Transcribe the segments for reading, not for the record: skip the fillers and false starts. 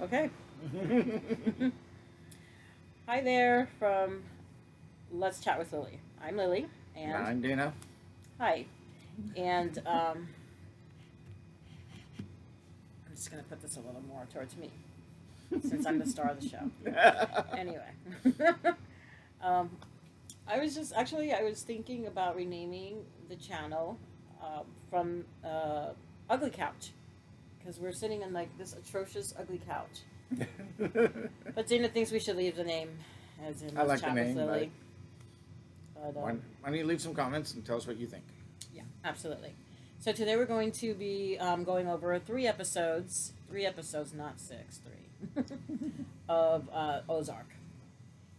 Okay. Hi there from Let's Chat with Lily. I'm Lily, and Nine, Dana. hi. And I'm just going to put this a little more towards me since I'm the star of the show. Anyway, um, I was thinking about renaming the channel from Ugly Couch because we're sitting in like this atrocious ugly couch. But Dana thinks we should leave the name as in I Let's like the Chat with name, but Lily. But why don't you leave some comments and tell us what you think? yeah, absolutely. So today we're going to be going over three episodes, not six, three, of Ozark.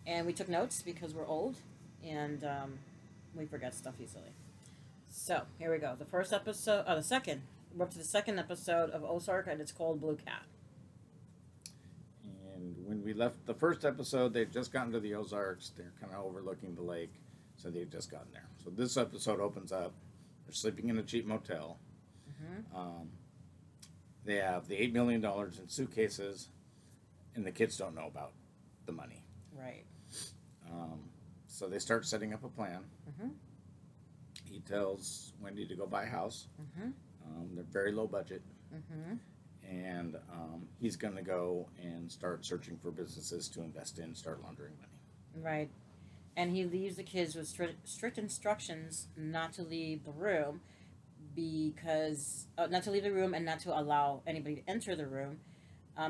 And we took notes because we're old and we forget stuff easily. So here we go. The first episode, the second, we're up to the second episode of Ozark, and it's called Blue Cat. And when we left the first episode, they'd just gotten to the Ozarks. They're kind of overlooking the lake, so they've just gotten there. So this episode opens up. They're sleeping in a cheap motel. Mm-hmm. They have the $8 million in suitcases, and the kids don't know about the money. Right. Um, so they start setting up a plan. Mm-hmm. He tells Wendy to go buy a house. Mm-hmm. They're very low budget. Mm-hmm. And he's going to go and start searching for businesses to invest in, start laundering money. Right. And he leaves the kids with strict instructions not to leave the room because not to leave the room and not to allow anybody to enter the room.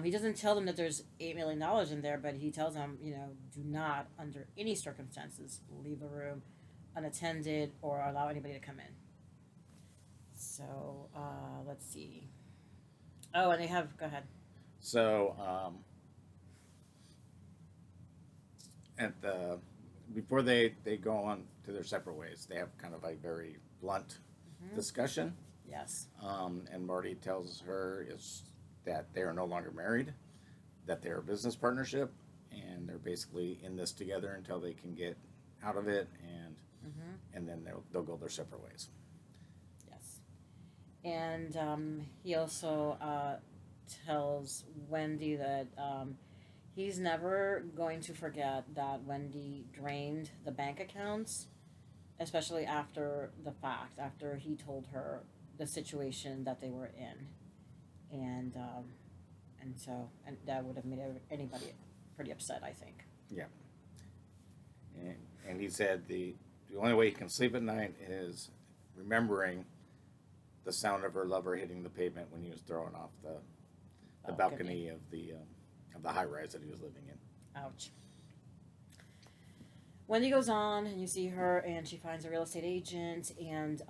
He doesn't tell them that there's $8 million in there, but he tells them, do not, under any circumstances, leave the room unattended or allow anybody to come in. So let's see. Oh, and they have. Go ahead. So at the before they go on to their separate ways, they have kind of a very blunt Mm-hmm. discussion. Yes. And Marty tells her is that they are no longer married, that they're a business partnership, and they're basically in this together until they can get out of it, and then they'll go their separate ways. Yes. And he also tells Wendy that he's never going to forget that Wendy drained the bank accounts, especially after the fact, after he told her the situation that they were in. And that would have made anybody pretty upset, I think. Yeah, and he said the only way he can sleep at night is remembering the sound of her lover hitting the pavement when he was throwing off the balcony of the high rise that he was living in. Ouch. Wendy goes on, and you see her, and she finds a real estate agent, and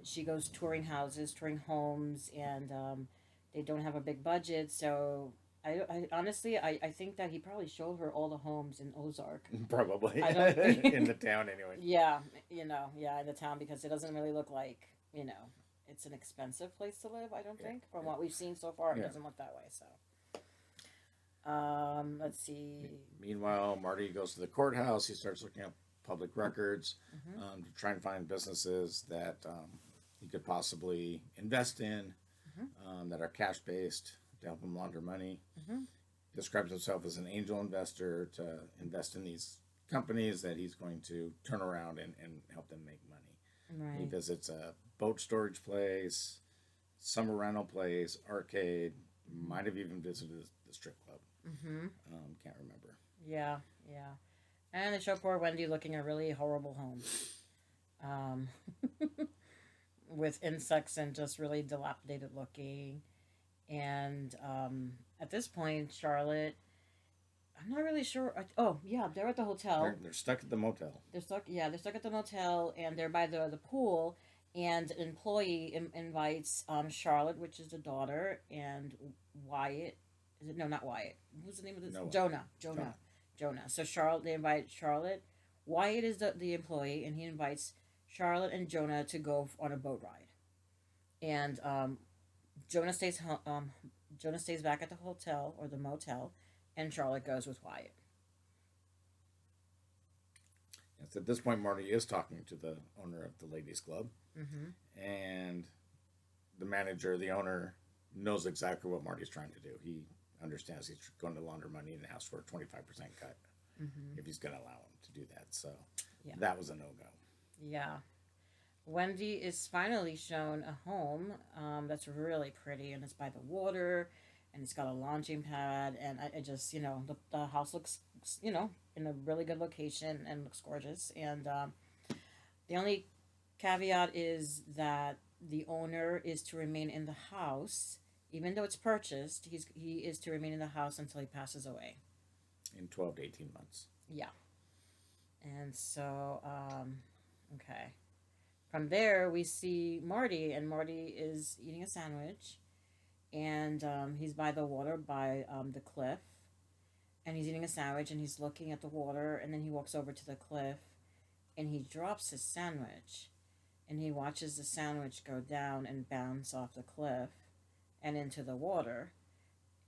she goes touring houses, touring homes, and they don't have a big budget, so I honestly, I think that he probably showed her all the homes in Ozark. Probably. I don't think In the town anyway. Yeah, yeah, in the town because it doesn't really look like it's an expensive place to live. I don't think from what we've seen so far, it doesn't look that way. So, let's see. Meanwhile, Marty goes to the courthouse. He starts looking up public records to try and find businesses that he could possibly invest in that are cash based to help him launder money. Describes himself as an angel investor to invest in these companies that he's going to turn around and help them make money. Right. He visits a boat storage place, summer rental place, arcade, might have even visited the strip club. Can't remember. Yeah, yeah. And they show poor Wendy looking at really horrible homes. Um, with insects and just really dilapidated looking. And at this point, Charlotte, I'm not really sure. Oh, yeah, they're at the hotel. They're stuck at the motel. They're stuck at the motel, and they're by the pool. And an employee invites Charlotte, which is the daughter, and Wyatt. Is it no, not Wyatt? Who's the name of this? No. Jonah. So Charlotte, they invite Charlotte. Wyatt is the employee, and he invites Charlotte and Jonah to go on a boat ride. And Jonah stays home. Jonah stays back at the hotel or the motel, and Charlotte goes with Wyatt. Yes, at this point, Marty is talking to the owner of the ladies' club, and the manager, the owner, knows exactly what Marty's trying to do. He understands he's going to launder money and asks for a 25% cut if he's going to allow him to do that. So that was a no-go. Yeah. Wendy is finally shown a home that's really pretty, and it's by the water, and it's got a launching pad, and I just, the house looks, in a really good location and looks gorgeous. And the only caveat is that the owner is to remain in the house, even though it's purchased. He is to remain in the house until he passes away. In 12 to 18 months. Yeah. And so, okay. From there, we see Marty, and Marty is eating a sandwich, and he's by the water, by the cliff, and he's eating a sandwich, and he's looking at the water, and then he walks over to the cliff, and he drops his sandwich, and he watches the sandwich go down and bounce off the cliff and into the water,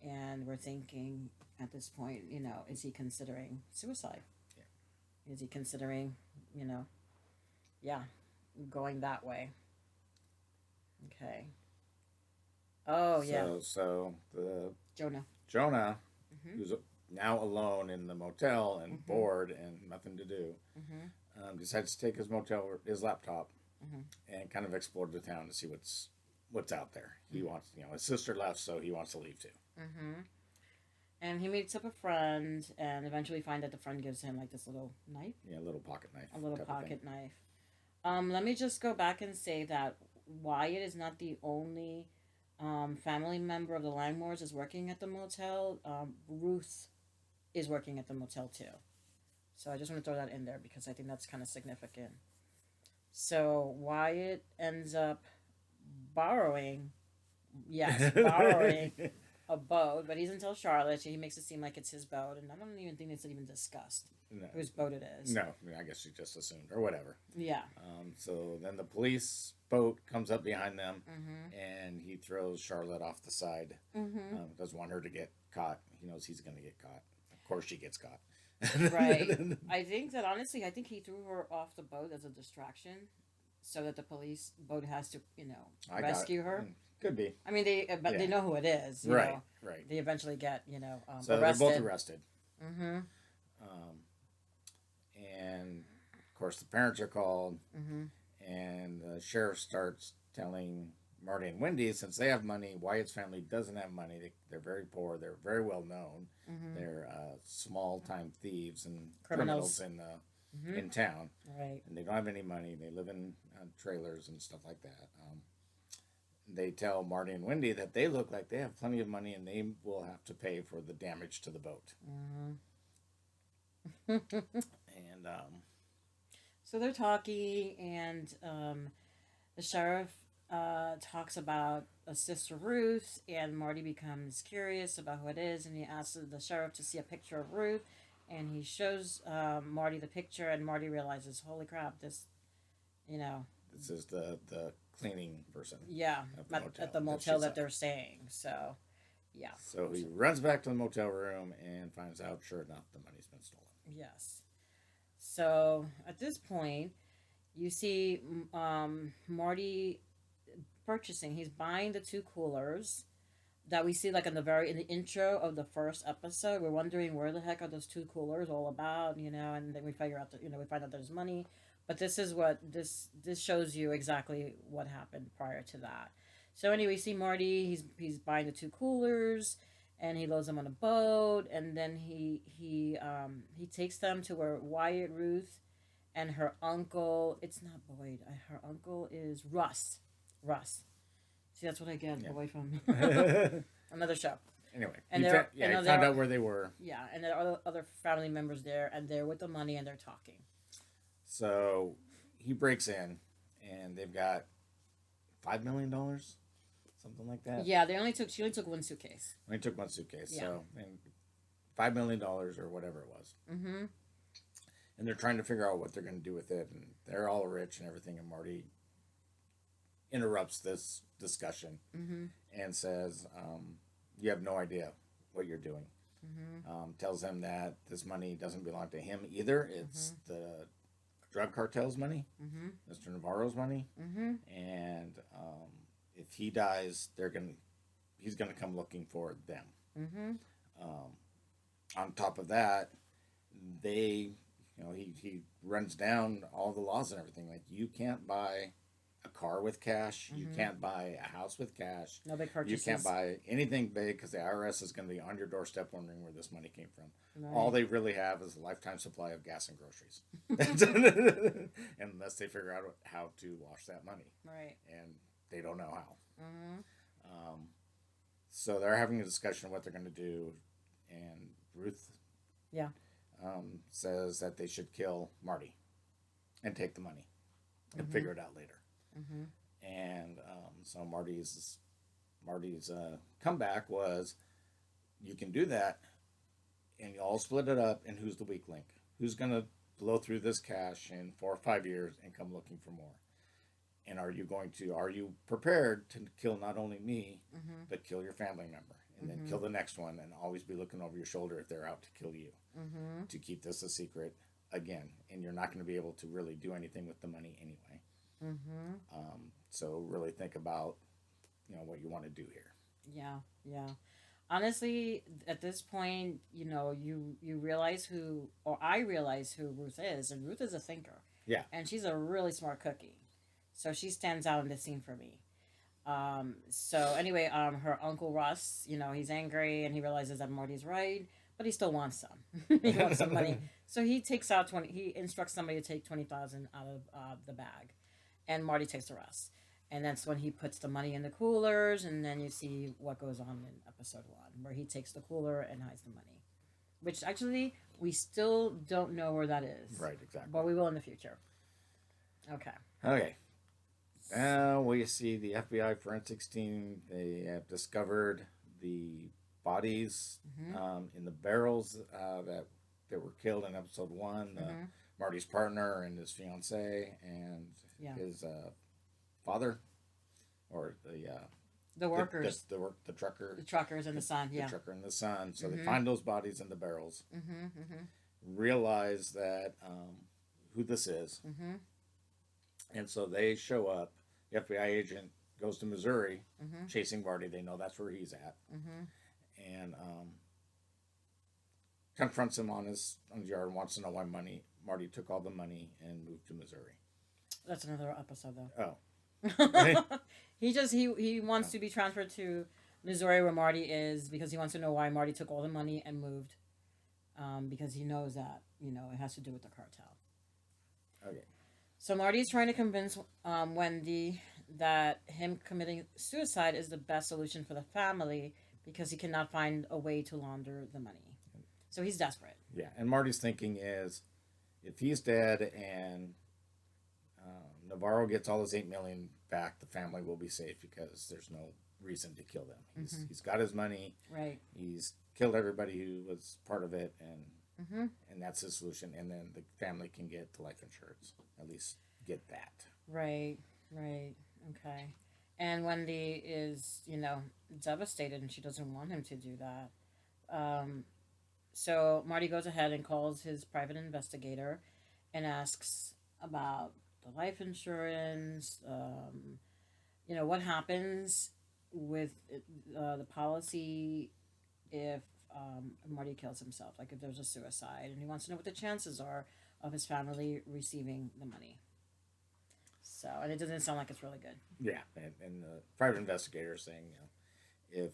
and we're thinking at this point, is he considering suicide? Yeah. Is he considering, going that way? Okay. Oh, yeah. So the Jonah, who's now alone in the motel and bored and nothing to do, decides to take his laptop and kind of explore the town to see what's out there. He wants, his sister left, so he wants to leave too. And he meets up a friend, and eventually find that the friend gives him like this little knife. Yeah, a little pocket knife. A little pocket knife. Let me just go back and say that Wyatt is not the only family member of the Langmores is working at the motel. Ruth is working at the motel too. So I just want to throw that in there because I think that's kind of significant. So Wyatt ends up borrowing a boat, but he doesn't tell Charlotte. So he makes it seem like it's his boat, and I don't even think it's even discussed whose boat it is. No, I guess she just assumed, or whatever. Yeah. So then the police boat comes up behind them, and he throws Charlotte off the side. Doesn't want her to get caught. He knows he's going to get caught. Of course she gets caught. Right. I think he threw her off the boat as a distraction so that the police boat has to, rescue her. Could be. I mean, they know who it is. Right. They eventually get, so arrested. They're both arrested. And, of course, the parents are called, and the sheriff starts telling Marty and Wendy, since they have money, Wyatt's family doesn't have money. They're very poor. They're very well known. They're small-time thieves and criminals in town. Right. And they don't have any money. They live in trailers and stuff like that. They tell Marty and Wendy that they look like they have plenty of money and they will have to pay for the damage to the boat. And so they're talking, and the sheriff talks about a sister Ruth, and Marty becomes curious about who it is, and he asks the sheriff to see a picture of Ruth, and he shows Marty the picture, and Marty realizes, holy crap, this is the cleaning person. Yeah, at the motel that they're staying. So, yeah. So he runs back to the motel room and finds out, sure enough, the money's been stolen. Yes. So at this point, you see Marty purchasing. He's buying the 2 coolers that we see like in the intro of the first episode. We're wondering where the heck are those 2 coolers all about, and then we figure out that we find out there's money. But this is what this shows you exactly what happened prior to that. So anyway, you see Marty, he's buying the 2 coolers, and he loads them on a boat, and then he takes them to where Wyatt, Ruth, and her uncle. It's not Boyd. Her uncle is Russ. See, that's what I get away from another show. Anyway, and he found out where they were. Yeah, and there are other family members there, and they're with the money, and they're talking. So he breaks in, and they've got $5 million, something like that. Yeah, she only took 1 suitcase. Only took 1 suitcase. Yeah. So, and $5 million or whatever it was. And they're trying to figure out what they're going to do with it, and they're all rich and everything. And Marty interrupts this discussion and says, "You have no idea what you're doing." Tells them that this money doesn't belong to him either. It's the drug cartel's money, Mr. Navarro's money, and if he dies, he's gonna come looking for them. Mm-hmm. On top of that, they, he runs down all the laws and everything. Like, you can't buy a car with cash. You can't buy a house with cash. No big purchases. You can't buy anything big because the IRS is going to be on your doorstep wondering where this money came from. Right. All they really have is a lifetime supply of gas and groceries, unless they figure out how to wash that money. Right. And they don't know how. Mm-hmm. So they're having a discussion of what they're going to do, and Ruth, yeah, says that they should kill Marty and take the money and figure it out later. Mm-hmm. And so Marty's comeback was, you can do that, and you all split it up. And who's the weak link? Who's going to blow through this cash in 4 or 5 years and come looking for more? And are you prepared to kill not only me, but kill your family member, and then kill the next one, and always be looking over your shoulder if they're out to kill you, to keep this a secret again? And you're not going to be able to really do anything with the money anyway. So really think about, what you want to do here. Yeah. Honestly, at this point, you realize I realize who Ruth is, and Ruth is a thinker. Yeah. And she's a really smart cookie. So she stands out in the scene for me. So anyway, her uncle Russ, he's angry and he realizes that Marty's right, but he still wants some. He wants some money. So he takes out he instructs somebody to take 20,000 out of the bag, and Marty takes the rest. And that's when he puts the money in the coolers, and then you see what goes on in episode 1, where he takes the cooler and hides the money, which actually we still don't know where that is. Right, exactly. But we will in the future. Okay. Now we see the FBI forensics team. They have discovered the bodies in the barrels that were killed in episode 1. Marty's partner and his fiance and his father, or the workers, the trucker, the truckers and the son, the trucker and the son. So they find those bodies in the barrels. Realize that who this is, and so they show up. The FBI agent goes to Missouri, chasing Marty. They know that's where he's at, and confronts him on his yard and wants to know why Marty took all the money and moved to Missouri. That's another episode, though. Oh, he wants to be transferred to Missouri, where Marty is, because he wants to know why Marty took all the money and moved, because he knows that it has to do with the cartel. Okay. So Marty's trying to convince Wendy that him committing suicide is the best solution for the family, because he cannot find a way to launder the money. So he's desperate. Yeah, and Marty's thinking is, if he's dead and Navarro gets all his $8 million back, the family will be safe because there's no reason to kill them. He's got his money. Right. He's killed everybody who was part of it, and that's his solution. And then the family can get the life insurance. At least get that. Right. Okay. And Wendy is, devastated, and she doesn't want him to do that. So Marty goes ahead and calls his private investigator and asks about the life insurance, what happens with the policy if Marty kills himself, like if there's a suicide, and he wants to know what the chances are of his family receiving the money. So, and it doesn't sound like it's really good. Yeah, and the private investigator is saying, if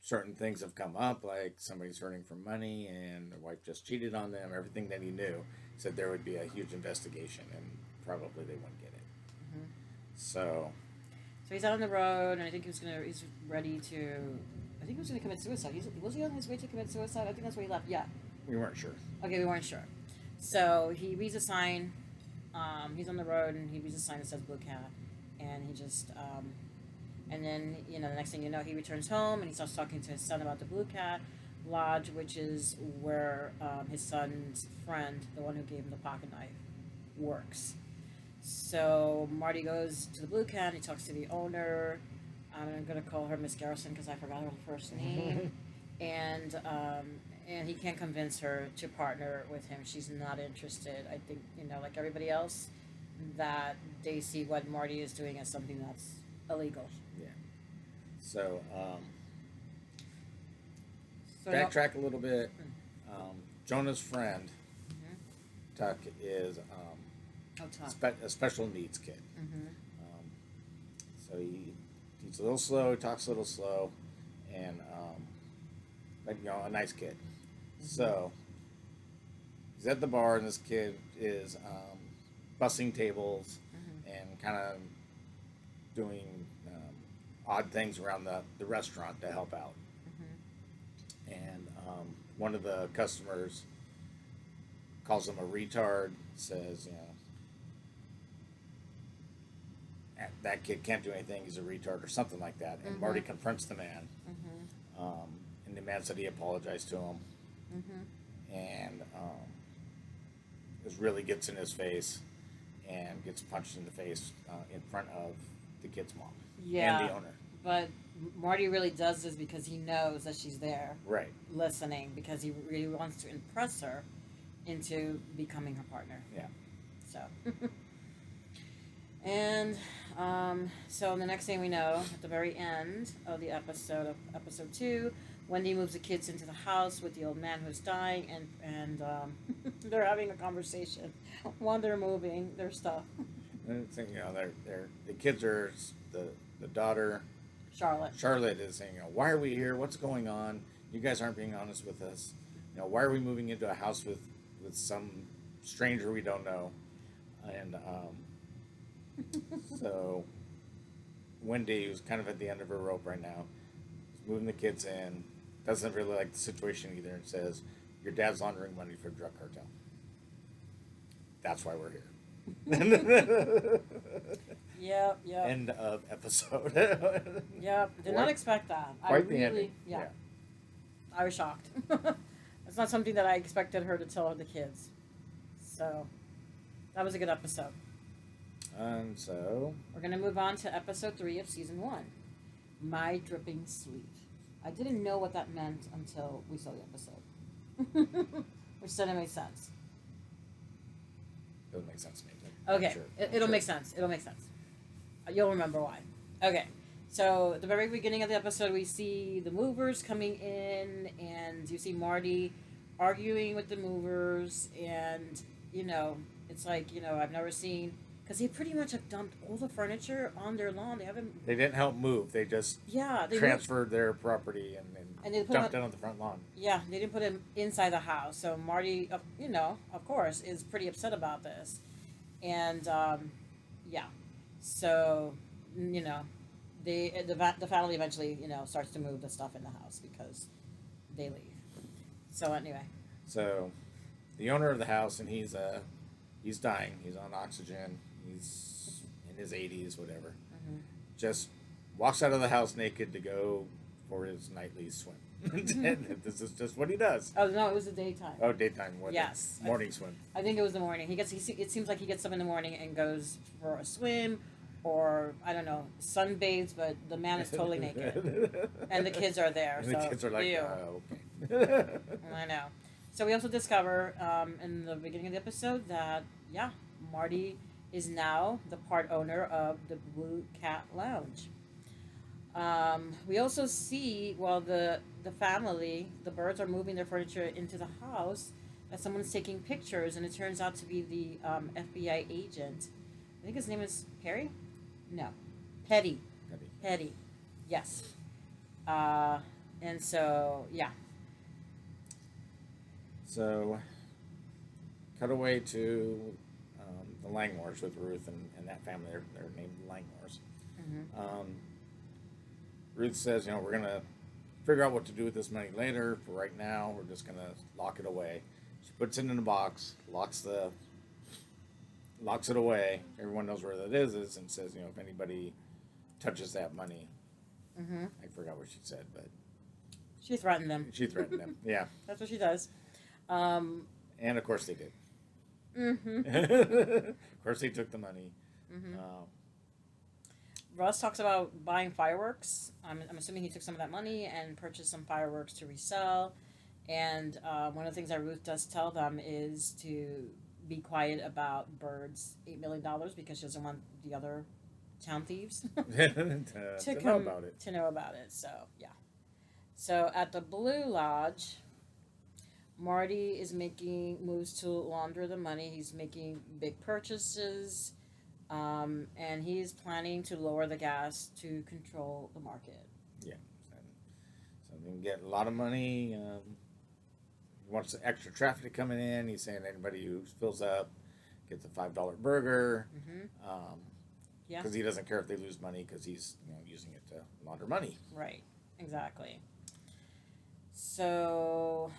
certain things have come up, like somebody's hurting for money and their wife just cheated on them, everything that he knew, said there would be a huge investigation and probably they wouldn't get it. So he's out on the road, and I think he's ready to, I think he was going to commit suicide. Was he on his way to commit suicide? I think that's where he left. Yeah. We weren't sure. Okay, we weren't sure. So he reads a sign. He's on the road, and he reads a sign that says Blue Cat, and he just, and then, the next thing you know, he returns home, and he starts talking to his son about the Blue Cat Lodge, which is where his son's friend, the one who gave him the pocket knife, works. So Marty goes to the Blue Cat, and he talks to the owner. I'm going to call her Miss Garrison because I forgot her first name. And he can't convince her to partner with him. She's not interested. I think, like everybody else, that they see what Marty is doing as something that's illegal. Yeah. So So backtrack a little bit. Jonah's friend, Tuck, is a special needs kid. So he's a little slow, he talks a little slow, and but a nice kid. So he's at the bar, and this kid is bussing tables and kind of doing odd things around the restaurant to help out. And one of the customers calls him a retard, says, that kid can't do anything, he's a retard, or something like that. And Marty confronts the man, and the man said he apologized to him, and really gets in his face and gets punched in the face in front of the kid's mom and the owner. But Marty really does this because he knows that she's there, right, listening, because he really wants to impress her into becoming her partner. Yeah. So, and so the next thing we know, at the very end of the episode 2, Wendy moves the kids into the house with the old man who's dying, and they're having a conversation while they're moving their stuff. And it's, the kids are the daughter. Charlotte is saying, why are we here? What's going on? You guys aren't being honest with us. Why are we moving into a house with some stranger we don't know? And so Wendy, who's kind of at the end of her rope right now, is moving the kids in, doesn't really like the situation either, and says, your dad's laundering money for a drug cartel. That's why we're here. Yep. End of episode. Yep. Did not expect that. Quite the ending. Yeah. I was shocked. It's not something that I expected her to tell the kids. So, that was a good episode. And so we're going to move on to episode 3 of season 1. My Dripping Sleeve. I didn't know what that meant until we saw the episode. Which didn't make sense. Doesn't make sense to me. Okay. It'll make sense. You'll remember why. Okay. So, at the very beginning of the episode, we see the movers coming in, and you see Marty arguing with the movers, and, it's like, I've never seen, because they pretty much have dumped all the furniture on their lawn. They didn't help move. They just transferred their property and they dumped it on the front lawn. Yeah, they didn't put it inside the house. So Marty, of course, is pretty upset about this. And, so, the family eventually, starts to move the stuff in the house because they leave. So anyway. So, the owner of the house, and he's dying. He's on oxygen. He's in his 80s, whatever. Just walks out of the house naked to go for his nightly swim. This is just what he does. Oh no, it was the daytime. Oh, daytime. Yes. Morning swim. I think it was the morning. It seems like he gets up in the morning and goes for a swim, or I don't know, sunbathes. But the man is totally naked, and the kids are there. And the kids are like, okay. I know. So we also discover in the beginning of the episode that Marty is now the part owner of the Blue Cat Lounge. We also see while the family, the Birds, are moving their furniture into the house, that someone's taking pictures, and it turns out to be the FBI agent. I think his name is Perry? No. Petty. Yes. And so, So, cut away to the Langmores with Ruth and that family. They're named Langmores. Ruth says, we're going to figure out what to do with this money later. For right now, we're just going to lock it away. She puts it in a box, locks it away. Everyone knows where that is, and says, if anybody touches that money. I forgot what she said, but she threatened them. Yeah. That's what she does. And of course they did. Of course they took the money. Russ talks about buying fireworks. I'm assuming he took some of that money and purchased some fireworks to resell. And one of the things that Ruth does tell them is to be quiet about Bird's $8 million because she doesn't want the other town thieves to know about it. To know about it. So So at the Blue Lodge, Marty is making moves to launder the money. He's making big purchases, and he's planning to lower the gas to control the market. Yeah. So they can get a lot of money. He wants the extra traffic coming in. He's saying anybody who fills up gets a $5 burger. Yeah. Because he doesn't care if they lose money because he's using it to launder money. Right. Exactly. So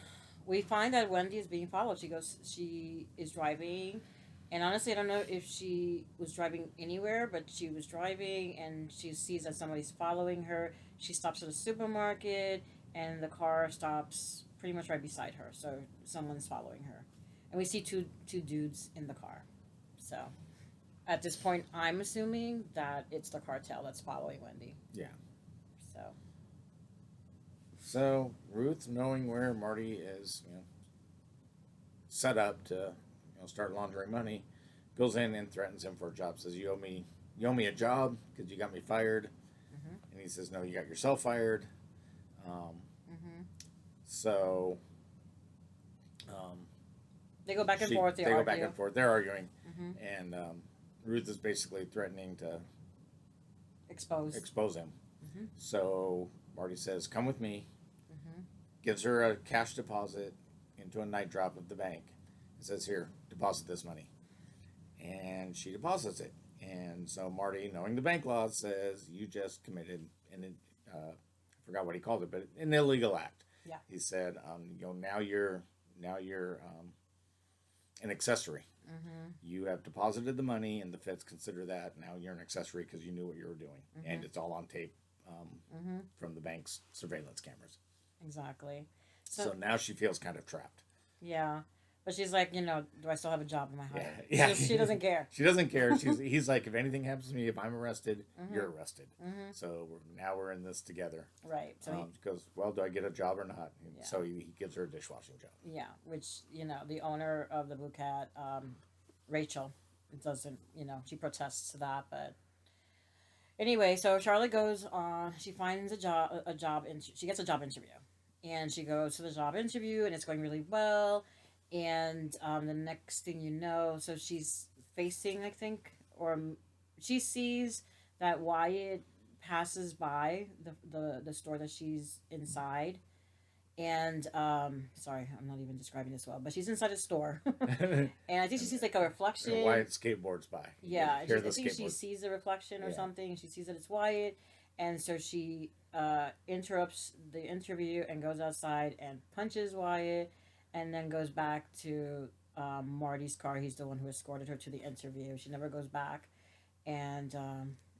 we find that Wendy is being followed. She is driving, and honestly, I don't know if she was driving anywhere, but she was driving, and she sees that somebody's following her. She stops at a supermarket, and the car stops pretty much right beside her. So someone's following her, and we see two dudes in the car. So at this point, I'm assuming that it's the cartel that's following Wendy. Yeah. So. So Ruth, knowing where Marty is, set up to, start laundering money, goes in and threatens him for a job. Says, "You owe me a job because you got me fired." And he says, "No, you got yourself fired." So They go back and forth. They argue. go back and forth. They're arguing, and Ruth is basically threatening to expose him. So Marty says, "Come with me." Gives her a cash deposit into a night drop of the bank. It says, "Here, deposit this money," and she deposits it. And so Marty, knowing the bank laws, says, "You just committed I forgot what he called it, but an illegal act." Yeah. He said, now you're an accessory. You have deposited the money, and the feds consider that now you're an accessory because you knew what you were doing, and it's all on tape from the bank's surveillance cameras. Exactly. So now she feels kind of trapped. Yeah. But she's like, do I still have a job in my house? Yeah. She doesn't care. She doesn't care. He's like, if anything happens to me, if I'm arrested, you're arrested. So now we're in this together. Right. So he goes, well, do I get a job or not? Yeah. So he gives her a dishwashing job. Yeah, which, the owner of the Blue Cat, Rachel, it doesn't, she protests to that, but anyway, so Charlotte goes on, she finds she gets a job interview. And she goes to the job interview, and it's going really well. And the next thing you know, so she's facing, I think, or she sees that Wyatt passes by the store that she's inside. And, sorry, I'm not even describing this well, but she's inside a store. And I think she sees like a reflection. And Wyatt skateboards by. Yeah, I think she sees a reflection or something, and she sees that it's Wyatt. And so she interrupts the interview and goes outside and punches Wyatt, and then goes back to Marty's car. He's the one who escorted her to the interview. She never goes back, and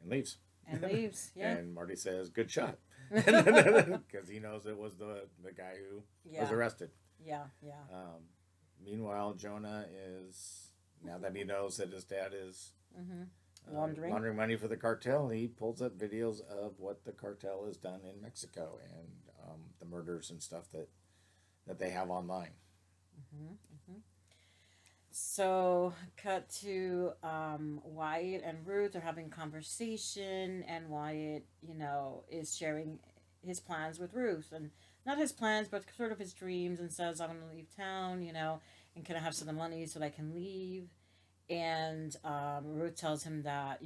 leaves. And leaves, yeah. And Marty says, "Good shot," because he knows it was the guy who was arrested. Yeah. Meanwhile, Jonah is, now that he knows that his dad is laundering money for the cartel, he pulls up videos of what the cartel has done in Mexico and the murders and stuff that they have online. So, cut to Wyatt and Ruth are having conversation, and Wyatt, is sharing his plans with Ruth, and not his plans, but sort of his dreams, and says, "I'm going to leave town, and can I have some of the money so that I can leave?" And Ruth tells him that,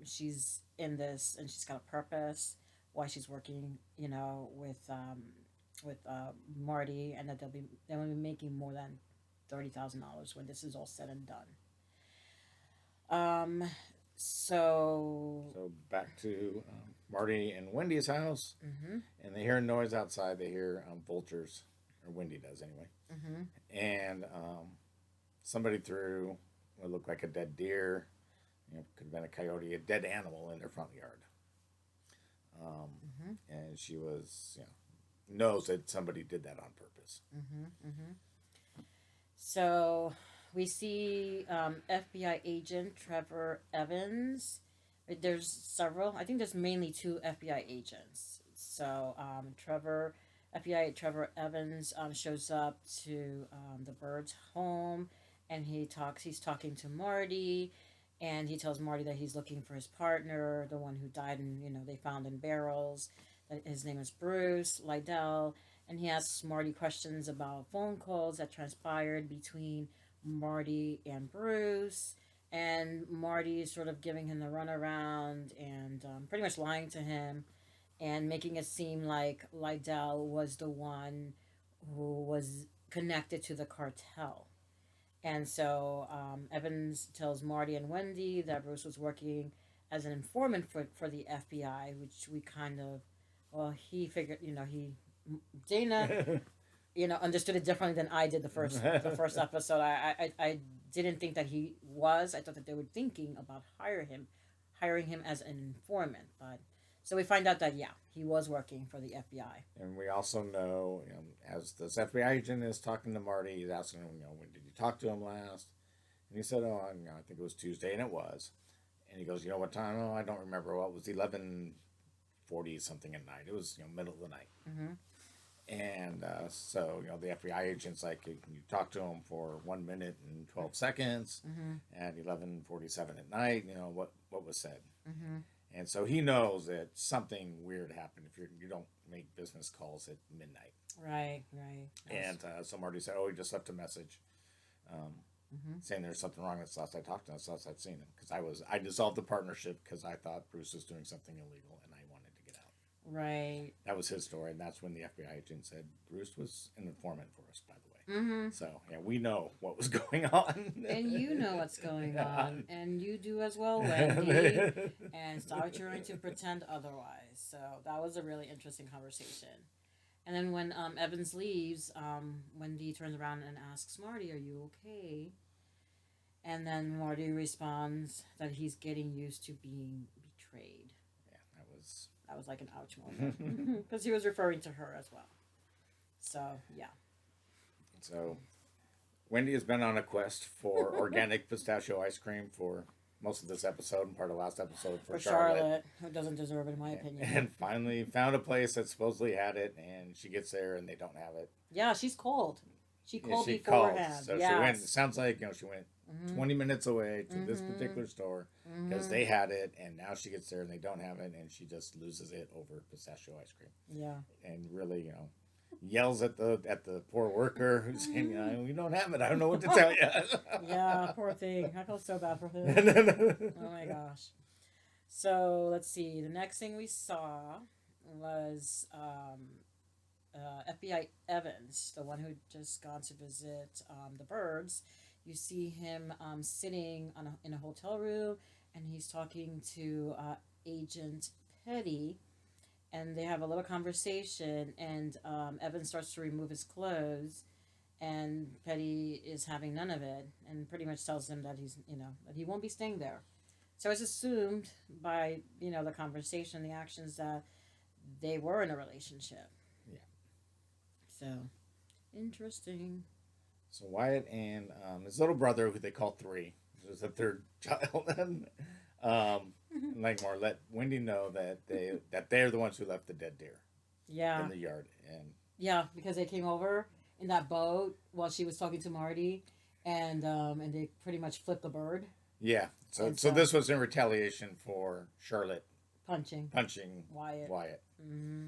she's in this and she's got a purpose, why she's working, with Marty, and that they'll be making more than $30,000 when this is all said and done. So back to Marty and Wendy's house, and they hear a noise outside. They hear vultures, or Wendy does anyway, and somebody threw what looked like a dead deer, could have been a coyote, a dead animal in their front yard. And she was, knows that somebody did that on purpose. So we see FBI agent Trevor Evans. There's several. I think there's mainly two FBI agents. So FBI Trevor Evans shows up to the Bird's home, and he's talking to Marty, and he tells Marty that he's looking for his partner, the one who died, and they found in barrels. His name is Bruce Lydell, and he asks Marty questions about phone calls that transpired between Marty and Bruce. And Marty is sort of giving him the runaround and pretty much lying to him and making it seem like Lydell was the one who was connected to the cartel. And so Evans tells Marty and Wendy that Bruce was working as an informant for the FBI, which we kind of, well, he figured, Dana, understood it differently than I did the first episode. I didn't think that he was. I thought that they were thinking about hiring him as an informant. But so we find out that he was working for the FBI. And we also know, as this FBI agent is talking to Marty, he's asking him, when did you talk to him last? And he said, I think it was Tuesday, and it was. And he goes, what time? Oh, I don't remember. Well, it was 11:40 something at night. It was, middle of the night. Mm-hmm. And so, the FBI agent's like, you talk to him for 1 minute and 12 seconds at 11:47 at night. What was said. Mm-hmm. And so he knows that something weird happened if you don't make business calls at midnight. Right. And so Marty said, he just left a message saying there's something wrong. That's the last I talked to him. That's the last I'd seen him. Because I dissolved the partnership because I thought Bruce was doing something illegal and I wanted to get out. Right. That was his story. And that's when the FBI agent said Bruce was an informant for us, by the way. Mm-hmm. So, we know what was going on. And you know what's going on. And you do as well, Wendy. And stop trying to pretend otherwise. So that was a really interesting conversation. And then when Evans leaves, Wendy turns around and asks Marty, "Are you okay?" And then Marty responds that he's getting used to being betrayed. Yeah, that was like an ouch moment because he was referring to her as well. So yeah. So Wendy has been on a quest for organic pistachio ice cream for most of this episode and part of last episode for Charlotte, who doesn't deserve it in my opinion. And finally found a place that supposedly had it, and she gets there and they don't have it. Yeah, she's cold. She called she beforehand. Called. So yes. she went. It sounds like she went 20 minutes away to this particular store because they had it, and now she gets there and they don't have it, and she just loses it over pistachio ice cream. Yeah. And really, yells at the poor worker who's saying, "We don't have it. I don't know what to tell you." Yeah, poor thing. I feel so bad for him. Oh my gosh. So let's see. The next thing we saw was FBI Evans, the one who just gone to visit the birds. You see him sitting in a hotel room, and he's talking to Agent Petty. And they have a little conversation, and Evan starts to remove his clothes, and Petty is having none of it, and pretty much tells him that that he won't be staying there. So it's assumed by, the conversation, the actions, that they were in a relationship. Yeah. So, interesting. So Wyatt and his little brother, who they call Three, who's the third child, Langmore let Wendy know that they're the ones who left the dead deer. Yeah. In the yard, and yeah, because they came over in that boat while she was talking to Marty, and they pretty much flipped the bird. Yeah. So this was in retaliation for Charlotte punching Wyatt. Mm-hmm.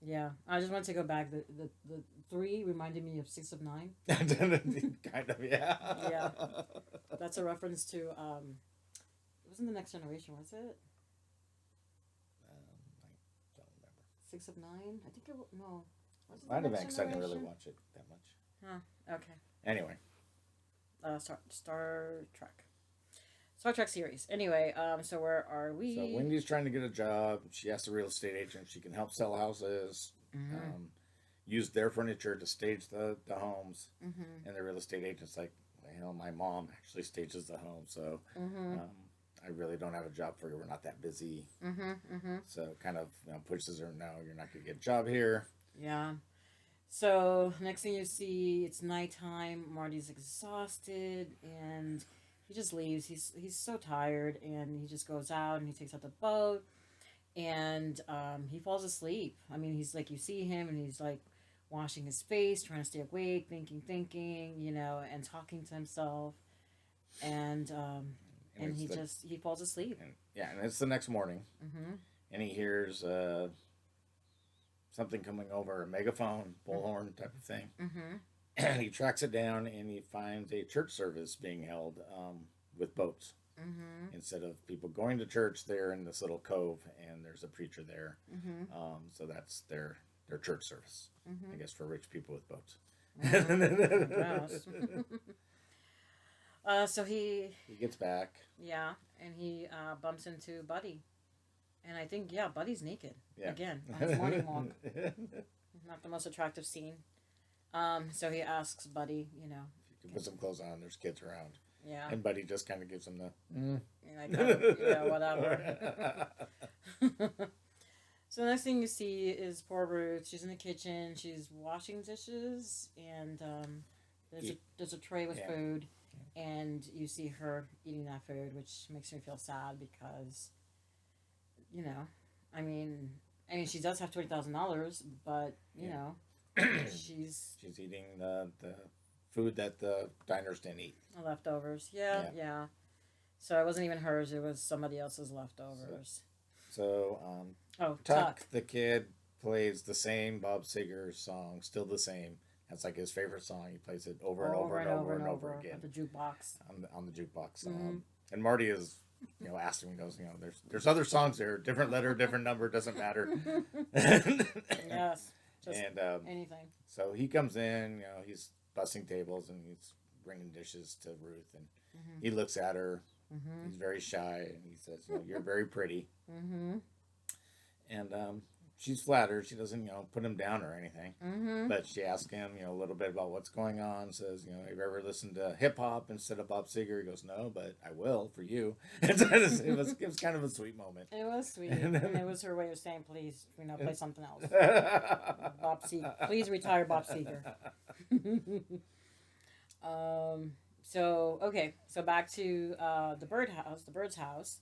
Yeah, I just want to go back. The 3 reminded me of 6 of 9. Kind of, yeah. Yeah, that's a reference to. It wasn't The Next Generation, was it? I don't remember. 6 of 9? I think it was, no. Was it Might The have been, Next 'cause I didn't really Generation? watch it that much. Huh, okay. Anyway. Star Trek. Star Trek series. Anyway, so where are we? So Wendy's trying to get a job. She asked the real estate agent if she can help sell houses. Use their furniture to stage the homes. And the real estate agent's like, well, my mom actually stages the home, so I really don't have a job for you. We're not that busy. So kind of pushes her, no, you're not going to get a job here. Yeah. So next thing you see, it's nighttime. Marty's exhausted, and he just leaves. He's so tired, and he just goes out and he takes out the boat, and he falls asleep. I mean, he's like, you see him, and he's like washing his face, trying to stay awake, thinking, and talking to himself, and he falls asleep. And it's the next morning, and he hears something coming over, a megaphone, bullhorn type of thing. Mm-hmm. And he tracks it down, and he finds a church service being held with boats. Mm-hmm. Instead of people going to church, they're in this little cove, and there's a preacher there. Mm-hmm. So that's their church service, Mm-hmm. I guess, for rich people with boats. So he gets back. Yeah, and he bumps into Buddy. And I think, Buddy's naked. Yeah. Again, on his morning walk. Not the most attractive scene. So he asks Buddy, If you can put some clothes on, there's kids around. Yeah. And Buddy just kind of gives him the, whatever. So the next thing you see is poor Ruth. She's in the kitchen. She's washing dishes. And there's a tray with food. And you see her eating that food, which makes me feel sad because, she does have $20,000, but, she's eating the food that the diners didn't eat. Leftovers. Yeah. So it wasn't even hers. It was somebody else's leftovers. So Tuck, the kid, plays the same Bob Seger song, still the same. That's like his favorite song. He plays it over and over again. At the jukebox. On the jukebox. Mm-hmm. And Marty is, asked him, he goes, there's other songs there, different letter, different number, doesn't matter. Yes. Just and anything. So he comes in, he's bussing tables and he's bringing dishes to Ruth, and he looks at her. Mm-hmm. He's very shy, and he says, "You're very pretty." Mm-hmm. And she's flattered. She doesn't, put him down or anything. Mm-hmm. But she asks him, a little bit about what's going on. Says, have you ever listened to hip hop instead of Bob Seger? He goes, no, but I will for you. It was kind of a sweet moment. It was sweet, and it was her way of saying, please, play something else. Bob Seger. Please retire Bob Seger. So back to the bird's house.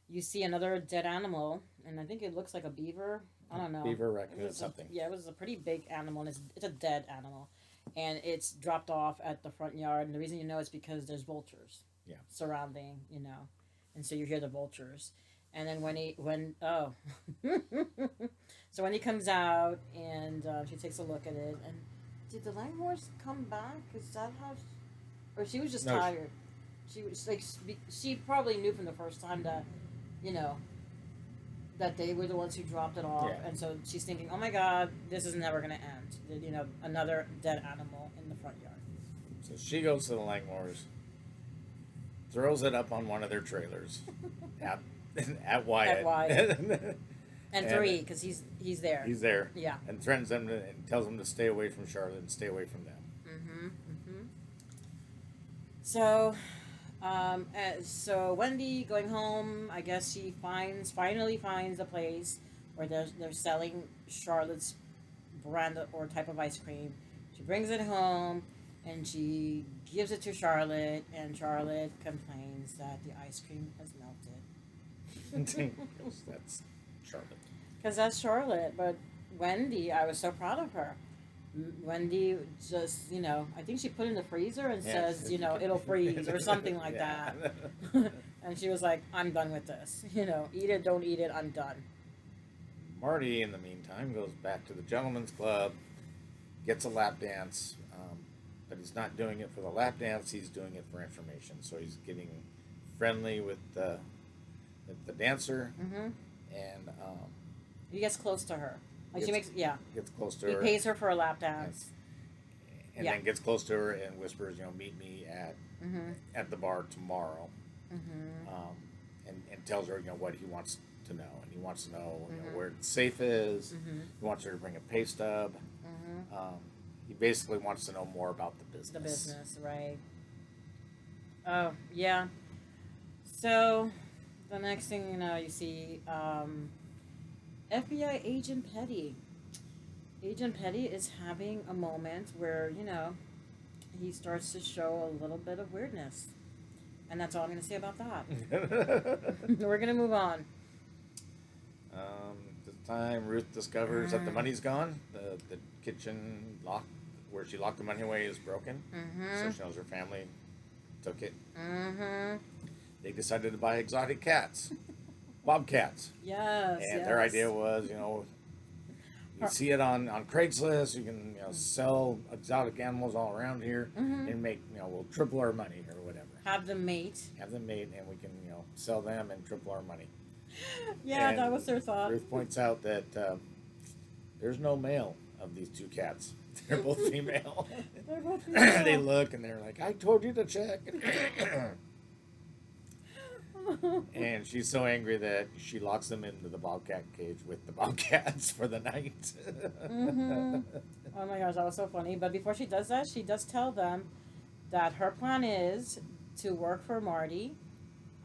You see another dead animal, and I think it looks like a beaver. I don't know. Beaver, raccoon, something. It was a pretty big animal, and it's a dead animal. And it's dropped off at the front yard, and the reason is because there's vultures surrounding, and so you hear the vultures. And then when he comes out, and she takes a look at it, and did the Langmores come back? Is that how... Or she was just tired. She was like, she probably knew from the first time that, that they were the ones who dropped it off, and so she's thinking, "Oh my God, this is never going to end." Another dead animal in the front yard. So she goes to the Langmores, throws it up on one of their trailers, at Wyatt. At Wyatt. And 3, because he's there. He's there. Yeah. And threatens them and tells them to stay away from Charlotte and stay away from them. Mm-hmm. Mm-hmm. So Wendy going home, I guess she finally finds a place where they're selling Charlotte's brand or type of ice cream. She brings it home and she gives it to Charlotte, and Charlotte complains that the ice cream has melted. That's Charlotte. Because that's Charlotte, but Wendy, I was so proud of her. Wendy just, I think she put it in the freezer and says, it'll freeze or something like that. And she was like, I'm done with this. Eat it, don't eat it, I'm done. Marty, in the meantime, goes back to the gentleman's club, gets a lap dance, but he's not doing it for the lap dance, he's doing it for information. So he's getting friendly with the dancer, and he gets close to her. Gets close to her. He pays her for a lap dance. And then gets close to her and whispers, meet me at the bar tomorrow. And tells her, what he wants to know. And he wants to know, where the safe is. He wants her to bring a pay stub. He basically wants to know more about the business. The business, right. Oh, yeah. So, the next thing you see... FBI Agent Petty. Agent Petty is having a moment where, he starts to show a little bit of weirdness. And that's all I'm going to say about that. We're going to move on. This time, Ruth discovers that the money's gone. The kitchen lock, where she locked the money away, is broken. So she knows her family took it. They decided to buy exotic cats. Bobcats. Yes. And their idea was, You see it on Craigslist. You can sell exotic animals all around here and make we'll triple our money or whatever. Have them mate. Have them mate, and we can sell them and triple our money. Yeah, And that was their thought. Ruth points out that there's no male of these two cats. They're both female. They're both female. They look and they're like, "I told you to check." And she's so angry that she locks them into the bobcat cage with the bobcats for the night. Oh my gosh, that was so funny. But before she does that, she does tell them that her plan is to work for Marty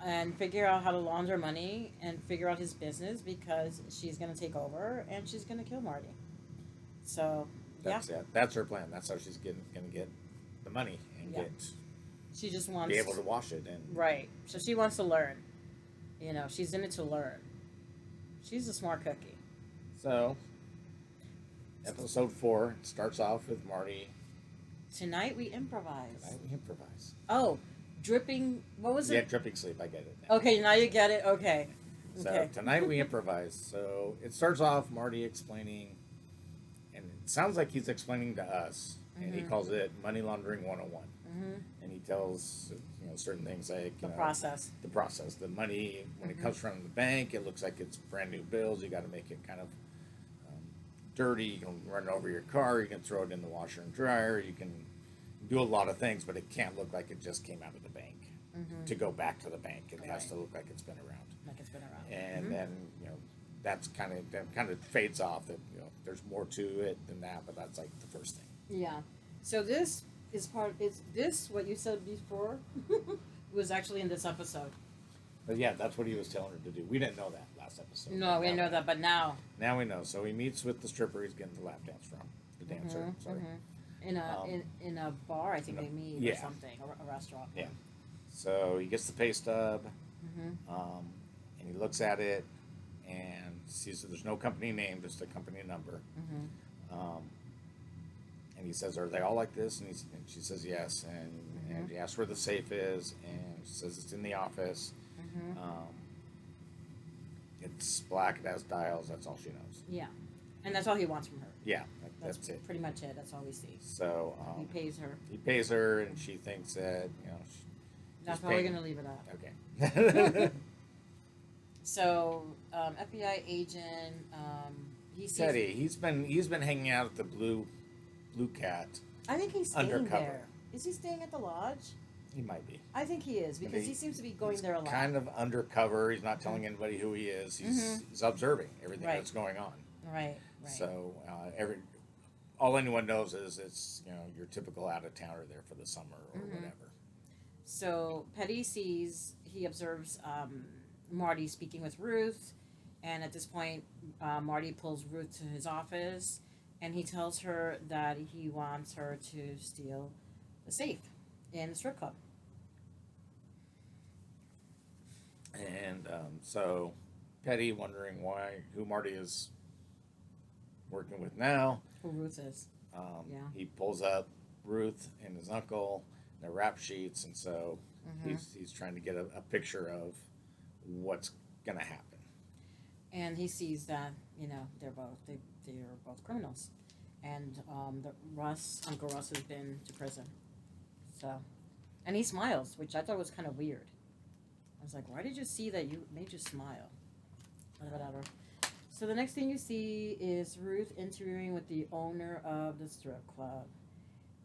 and figure out how to launder money and figure out his business because she's going to take over and she's going to kill Marty. So, That's it. That's her plan. That's how she's going to get the money and she just wants be able to wash it. And right. So she wants to learn. She's in it to learn. She's a smart cookie. So, episode 4 starts off with Marty. Tonight we improvise. Oh, dripping. What was it? Yeah, dripping sleep. I get it now. Okay, now you get it. Okay. So tonight we improvise. So it starts off Marty explaining, and it sounds like he's explaining to us, and he calls it Money Laundering 101. And he tells certain things like the process, the money when it comes from the bank, it looks like it's brand new bills. You got to make it kind of dirty. You can run it over your car. You can throw it in the washer and dryer. You can do a lot of things, but it can't look like it just came out of the bank to go back to the bank. It has to look like it's been around. And then that's kind of fades off. That there's more to it than that, but that's like the first thing. Yeah. So this is what you said before was actually in this episode. But yeah, that's what he was telling her to do. We didn't know that last episode. No, we didn't know that, but now. Now we know. So he meets with the stripper he's getting the lap dance from. The dancer, sorry. In a bar, I think they meet or something, a restaurant. Yeah. So he gets the pay stub, and he looks at it and sees that there's no company name, just a company number. And he says, "Are they all like this?" And she says, "Yes." And he asks where the safe is, and she says it's in the office. It's black. It has dials. That's all she knows. Yeah, and that's all he wants from her. Yeah, that's it. Pretty much it. That's all we see. So he pays her. He pays her, and she thinks that that's why we're gonna leave it at. Okay. So FBI agent, he sees Teddy. He's been hanging out at the Blue Cat. I think he's staying undercover. there. Is he staying at the lodge? He might be. I think he is because he seems to be going there a lot. Kind of undercover. He's not telling anybody who he is. He's observing everything that's going on. Right. So all anyone knows is it's your typical out of towner there for the summer or whatever. So he observes Marty speaking with Ruth, and at this point, Marty pulls Ruth to his office, and he tells her that he wants her to steal the safe in the strip club. And so Petty, wondering who Marty is working with now. Who Ruth is. He pulls up Ruth and his uncle, their rap sheets, and so he's trying to get a picture of what's going to happen. And he sees that, they're both criminals. And Uncle Russ has been to prison. So, and he smiles, which I thought was kind of weird. I was like, why did you see that made you smile? Whatever. So the next thing you see is Ruth interviewing with the owner of the strip club.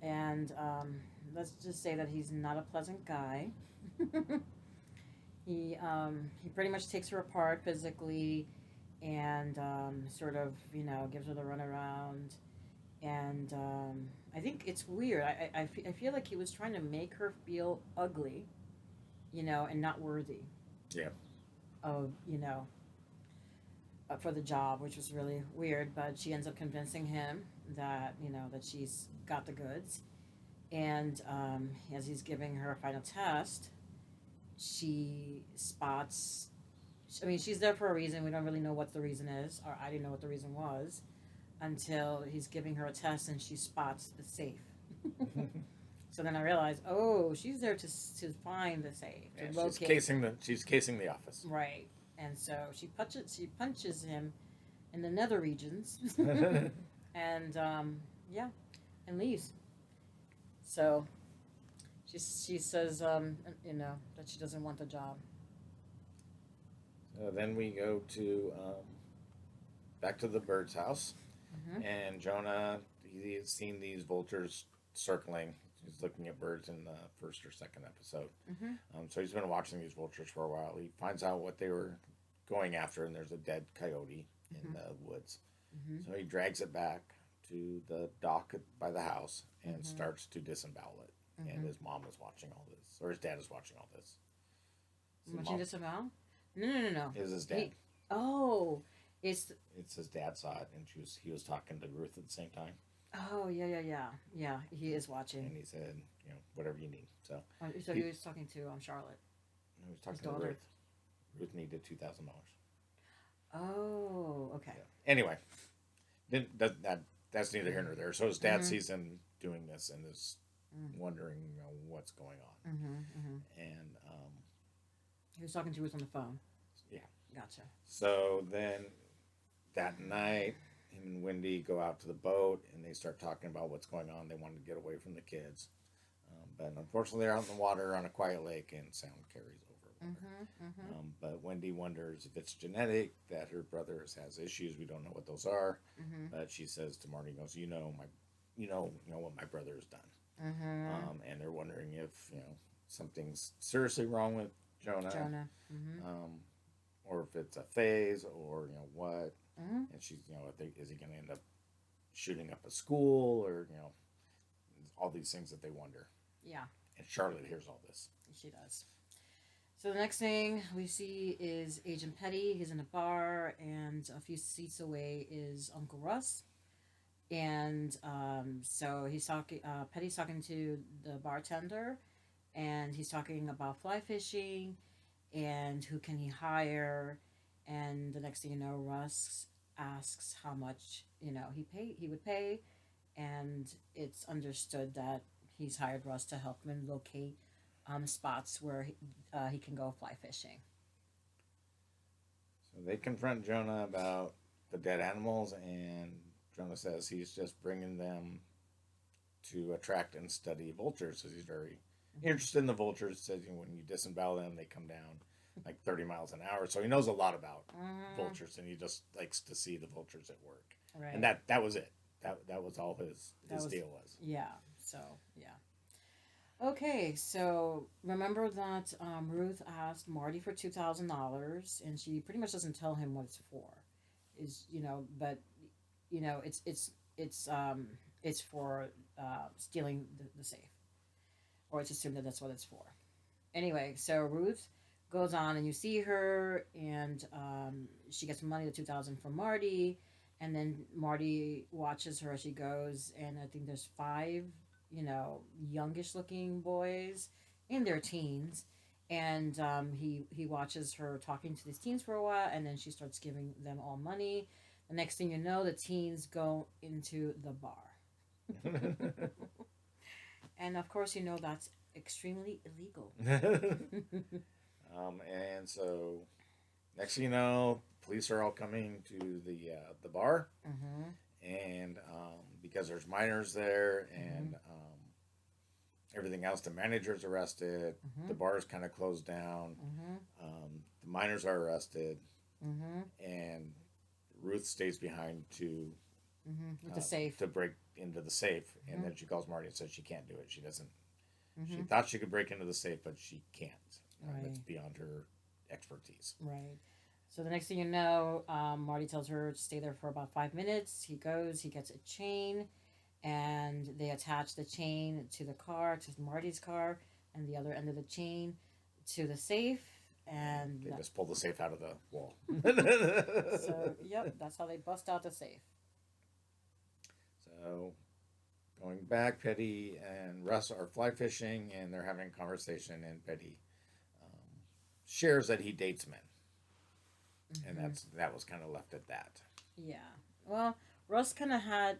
And let's just say that he's not a pleasant guy. He pretty much takes her apart physically and sort of, gives her the runaround. And I think it's weird. I feel like he was trying to make her feel ugly, and not worthy. Yeah. Of, for the job, which was really weird. But she ends up convincing him that, that she's got the goods. And as he's giving her a final test, she spots... she's there for a reason. We don't really know what the reason is, or I didn't know what the reason was, until he's giving her a test and she spots the safe. So then I realized, she's there to find the safe, to locate. She's casing the office. Right. And so she punches him in the nether regions, and yeah, and leaves. So she says, that she doesn't want the job. So then we go to back to the bird's house, Mm-hmm. and Jonah, he's seen these vultures circling. He's looking at birds in the first or second episode. Mm-hmm. So he's been watching these vultures for a while. He finds out what they were going after, and there's a dead coyote in the woods. Mm-hmm. So he drags it back to the dock by the house and Mm-hmm. starts to disembowel it. Mm-hmm. And his mom is watching all this, or his dad is watching all this. Watching this about? No. It was his dad. Oh, it's His dad saw it, and he was talking to Ruth at the same time. Oh, yeah. He is watching. And he said, whatever you need. So he was talking to Charlotte. he was talking His to daughter. Ruth. Ruth needed $2,000. Oh, okay. Yeah. Anyway, that's neither here nor there. So his dad Mhm. sees him doing this and is wondering, what's going on. And He was talking to Ruth on the phone. yeah. Gotcha. So then that night, him and Wendy go out to the boat and they start talking about what's going on. They wanted to get away from the kids. But unfortunately, they're out in the water on a quiet lake and sound carries over. But Wendy wonders if it's genetic, that her brother has issues. We don't know what those are. But she says to Marty, goes, you know what my brother has done. And they're wondering if, something's seriously wrong with Jonah. Or if it's a phase, or what. And she's, is he going to end up shooting up a school, or all these things that they wonder. Yeah. And Charlotte hears all this. She does. So the next thing we see is Agent Petty. He's in a bar, and a few seats away is Uncle Russ. And so he's talking. Petty's talking to the bartender, and he's talking about fly fishing, and who can he hire. And the next thing you know, Russ asks how much he would pay, and it's understood that he's hired Russ to help him locate spots where he can go fly fishing. So they confront Jonah about the dead animals, and Jonah says he's just bringing them to attract and study vultures, because he's very interested in the vultures. Says when you disembowel them, they come down like 30 miles an hour. So he knows a lot about vultures, and he just likes to see the vultures at work. Right. And that was it. That was all his deal was. Yeah. So, yeah. Okay, so remember that Ruth asked Marty for $2,000, and she pretty much doesn't tell him what it's for. But it's for stealing the safe, or it's assumed that that's what it's for. Anyway, so Ruth goes on, and you see her, and she gets money, the $2,000 from Marty, and then Marty watches her as she goes, and I think there's 5, youngish looking boys in their teens, and he watches her talking to these teens for a while, and then she starts giving them all money. The next thing you know, the teens go into the bar. And of course, that's extremely illegal. And so next thing you know, police are all coming to the bar, and because there's minors there, and everything else, the manager's arrested. The bar is kind of closed down. The minors are arrested, and Ruth stays behind to with the safe, to break into the safe, and then she calls Marty and says she can't do it. She doesn't. She thought she could break into the safe, but she can't. Right. It's beyond her expertise. Right. So the next thing you know, Marty tells her to stay there for about 5 minutes. He goes, he gets a chain, and they attach the chain to the car, to Marty's car, and the other end of the chain to the safe. And they just pull the safe out of the wall. So, yep, that's how they bust out the safe. So, going back, Petty and Russ are fly fishing, and they're having a conversation, and Petty shares that he dates men. And that was kind of left at that. Yeah. Well, Russ kind of had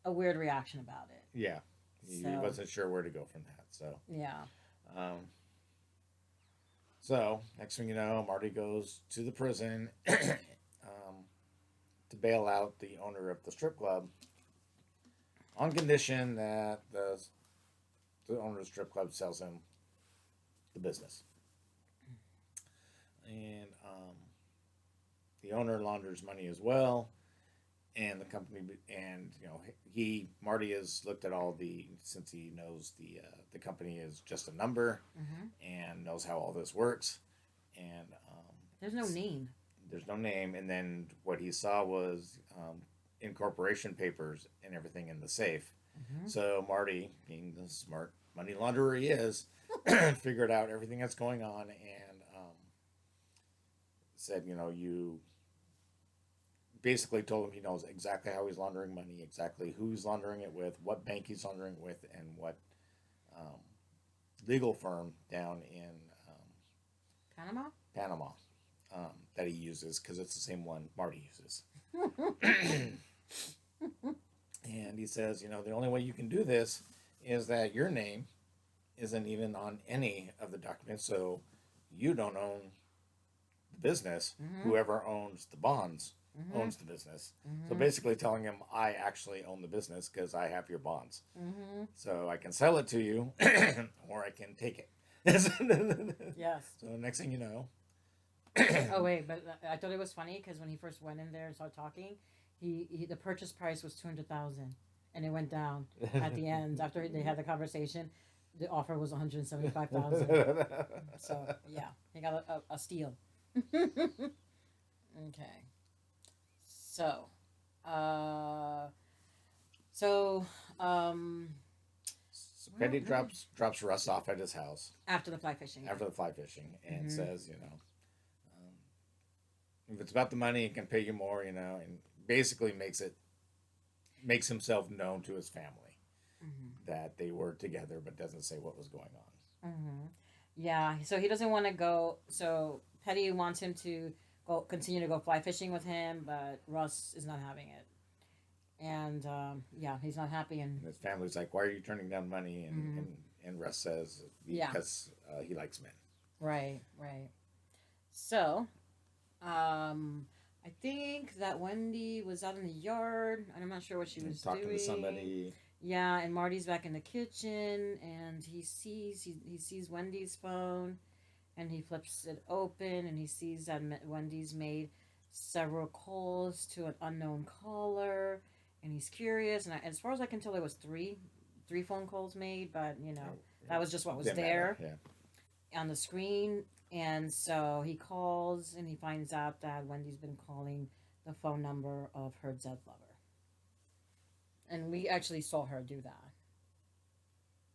a weird reaction about it. Yeah. He wasn't sure where to go from that. So. Yeah. So next thing you know, Marty goes to the prison, to bail out the owner of the strip club on condition that the owner of the strip club sells him the business. And the owner launders money as well, and the company, and Marty has looked at all since he knows the company is just a number, and knows how all this works, and there's no name. There's no name, and then what he saw was incorporation papers and everything in the safe. So Marty, being the smart money launderer he is, figured out everything that's going on, and said, you basically told him he knows exactly how he's laundering money, exactly who he's laundering it with, what bank he's laundering it with, and what legal firm down in Panama that he uses, because it's the same one Marty uses. And he says, the only way you can do this is that your name isn't even on any of the documents, so you don't own the business. Whoever owns the bonds owns the business. So basically telling him, I actually own the business because I have your bonds. So I can sell it to you or I can take it. Yes. So next thing you know. Oh wait, but I thought it was funny because when he first went in there and started talking, he the purchase price was $200,000, and it went down at the end after they had the conversation. The offer was $175,000. So yeah, he got a steal. Okay. So Betty drops Russ off at his house after the fly fishing. And says, if it's about the money, he can pay you more, and basically makes himself known to his family that they were together, but doesn't say what was going on. Yeah, so he doesn't want to go. So Petty wants him to continue to go fly fishing with him, but Russ is not having it. And he's not happy. And his family's like, "Why are you turning down money?" And Russ says, "Because he likes men." Right. So, I think that Wendy was out in the yard. I'm not sure what she was talking doing. to somebody. Yeah, and Marty's back in the kitchen, and he sees Wendy's phone, and he flips it open, and he sees that Wendy's made several calls to an unknown caller, and he's curious. And as far as I can tell, there was three phone calls made, but that was just what was there on the screen. And so he calls, and he finds out that Wendy's been calling the phone number of her dead lover. And we actually saw her do that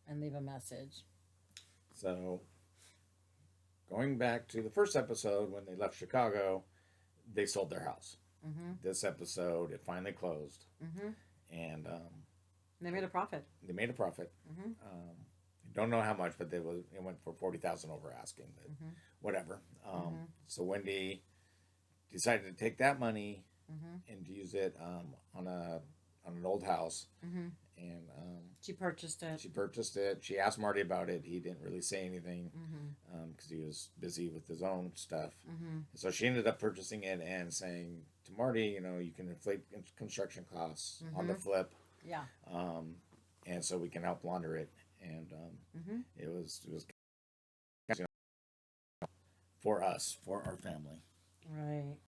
and leave a message. So, going back to the first episode, when they left Chicago, they sold their house. This episode, it finally closed. And they made a profit. Don't know how much, but it went for $40,000 over asking. But whatever. So Wendy decided to take that money and to use it on an old house, and she purchased it. She asked Marty about it. He didn't really say anything because he was busy with his own stuff. So she ended up purchasing it and saying to Marty, you can inflate construction costs on the flip, and so we can help launder it. And it was for us, for our family, right.